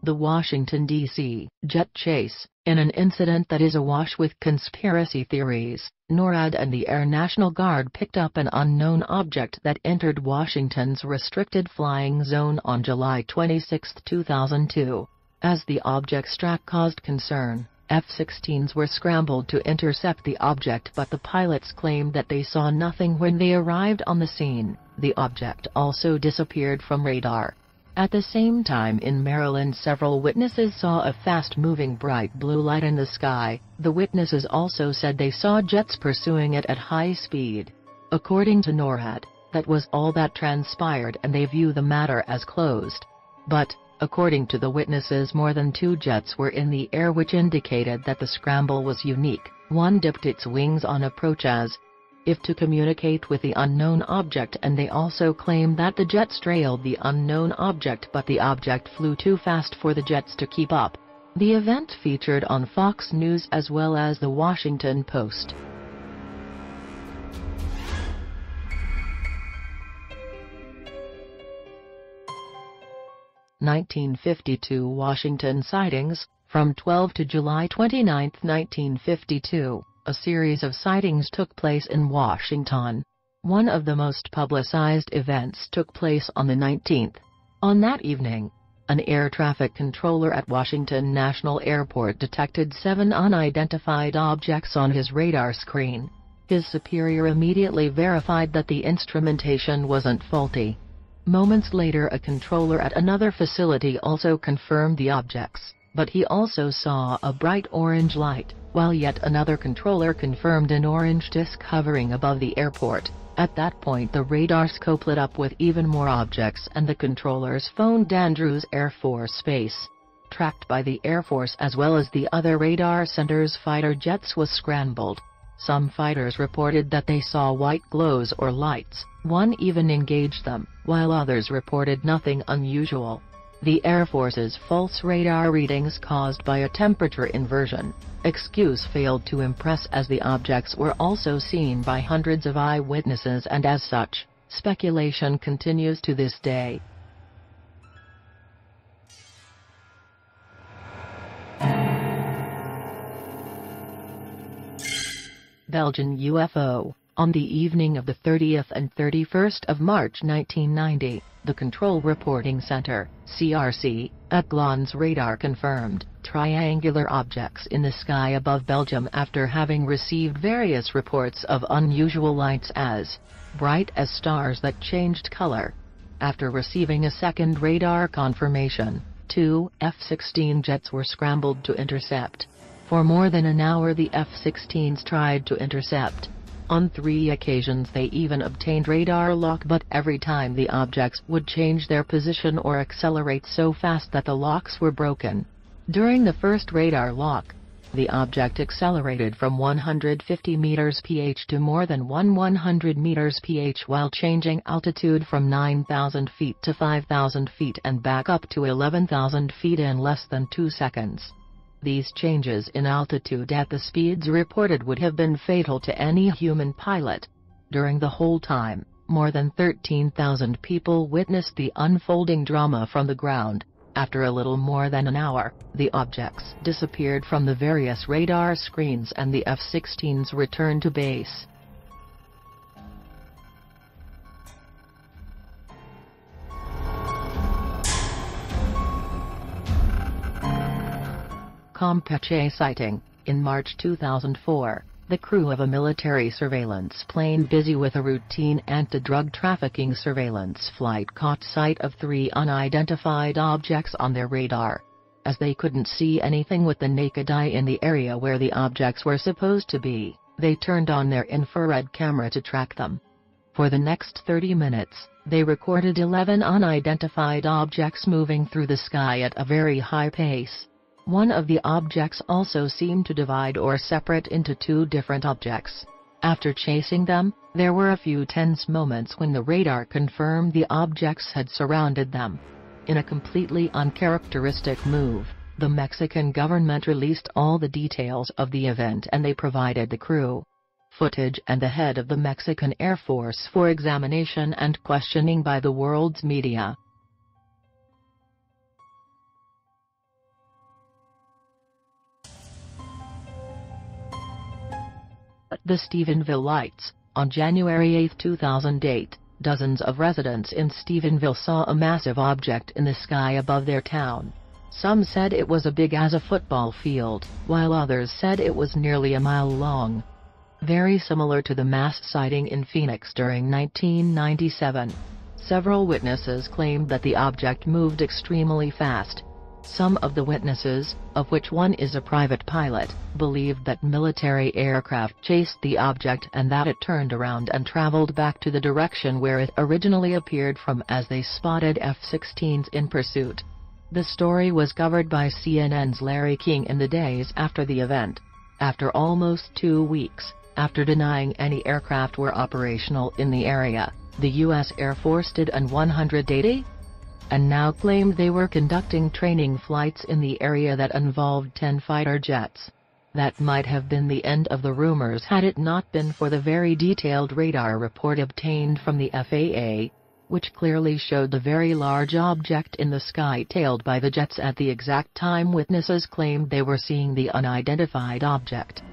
The Washington, D.C. jet chase, in an incident that is awash with conspiracy theories, NORAD and the Air National Guard picked up an unknown object that entered Washington's restricted flying zone on July 26, 2002. As the object's track caused concern, F-16s were scrambled to intercept the object, but the pilots claimed that they saw nothing when they arrived on the scene. The object also disappeared from radar. At the same time in Maryland, several witnesses saw a fast-moving bright blue light in the sky. The witnesses also said they saw jets pursuing it at high speed. According to NORAD, that was all that transpired and they view the matter as closed. But, according to the witnesses, more than 2 jets were in the air, which indicated that the scramble was unique. One dipped its wings on approach as if to communicate with the unknown object, and they also claim that the jets trailed the unknown object, but the object flew too fast for the jets to keep up. The event featured on Fox News as well as The Washington Post. (1952) Washington sightings. From 12 to July 29, 1952, a series of sightings took place in Washington. One of the most publicized events took place on the 19th. On that evening, an air traffic controller at Washington National Airport detected 7 unidentified objects on his radar screen. His superior immediately verified that the instrumentation wasn't faulty. Moments later, a controller at another facility also confirmed the objects, but he also saw a bright orange light, while yet another controller confirmed an orange disk hovering above the airport. At that point the radar scope lit up with even more objects, and the controllers phoned Andrews Air Force Base. Tracked by the Air Force as well as the other radar centers, fighter jets was scrambled. Some fighters reported that they saw white glows or lights. One even engaged them, while others reported nothing unusual. The Air Force's false radar readings caused by a temperature inversion excuse failed to impress, as the objects were also seen by hundreds of eyewitnesses, and as such, speculation continues to this day. Belgian UFO. On the evening of the 30th and 31st of March 1990, the Control Reporting Center, CRC, at Glon's radar confirmed triangular objects in the sky above Belgium after having received various reports of unusual lights as bright as stars that changed color. After receiving a second radar confirmation, 2 F-16 jets were scrambled to intercept. For more than an hour the F-16s tried to intercept. On 3 occasions they even obtained radar lock, but every time the objects would change their position or accelerate so fast that the locks were broken. During the first radar lock, the object accelerated from 150 meters ph to more than 100 meters ph while changing altitude from 9,000 feet to 5,000 feet and back up to 11,000 feet in less than 2 seconds. These changes in altitude at the speeds reported would have been fatal to any human pilot. During the whole time, more than 13,000 people witnessed the unfolding drama from the ground. After a little more than an hour, the objects disappeared from the various radar screens and the F-16s returned to base. Campeche sighting. In March 2004, the crew of a military surveillance plane busy with a routine anti-drug trafficking surveillance flight caught sight of 3 unidentified objects on their radar. As they couldn't see anything with the naked eye in the area where the objects were supposed to be, they turned on their infrared camera to track them. For the next 30 minutes, they recorded 11 unidentified objects moving through the sky at a very high pace. One of the objects also seemed to divide or separate into 2 different objects. After chasing them, there were a few tense moments when the radar confirmed the objects had surrounded them. In a completely uncharacteristic move, the Mexican government released all the details of the event, and they provided the crew footage and the head of the Mexican Air Force for examination and questioning by the world's media. The Stephenville Lights. On January 8, 2008, dozens of residents in Stephenville saw a massive object in the sky above their town. Some said it was as big as a football field, while others said it was nearly a mile long. Very similar to the mass sighting in Phoenix during 1997. Several witnesses claimed that the object moved extremely fast. Some of the witnesses, of which one is a private pilot, believed that military aircraft chased the object and that it turned around and traveled back to the direction where it originally appeared from as they spotted F-16s in pursuit. The story was covered by CNN's Larry King in the days after the event. After almost 2 weeks, after denying any aircraft were operational in the area, the U.S. Air Force did an 180? And now claimed they were conducting training flights in the area that involved 10 fighter jets. That might have been the end of the rumors had it not been for the very detailed radar report obtained from the FAA, which clearly showed the very large object in the sky tailed by the jets at the exact time witnesses claimed they were seeing the unidentified object.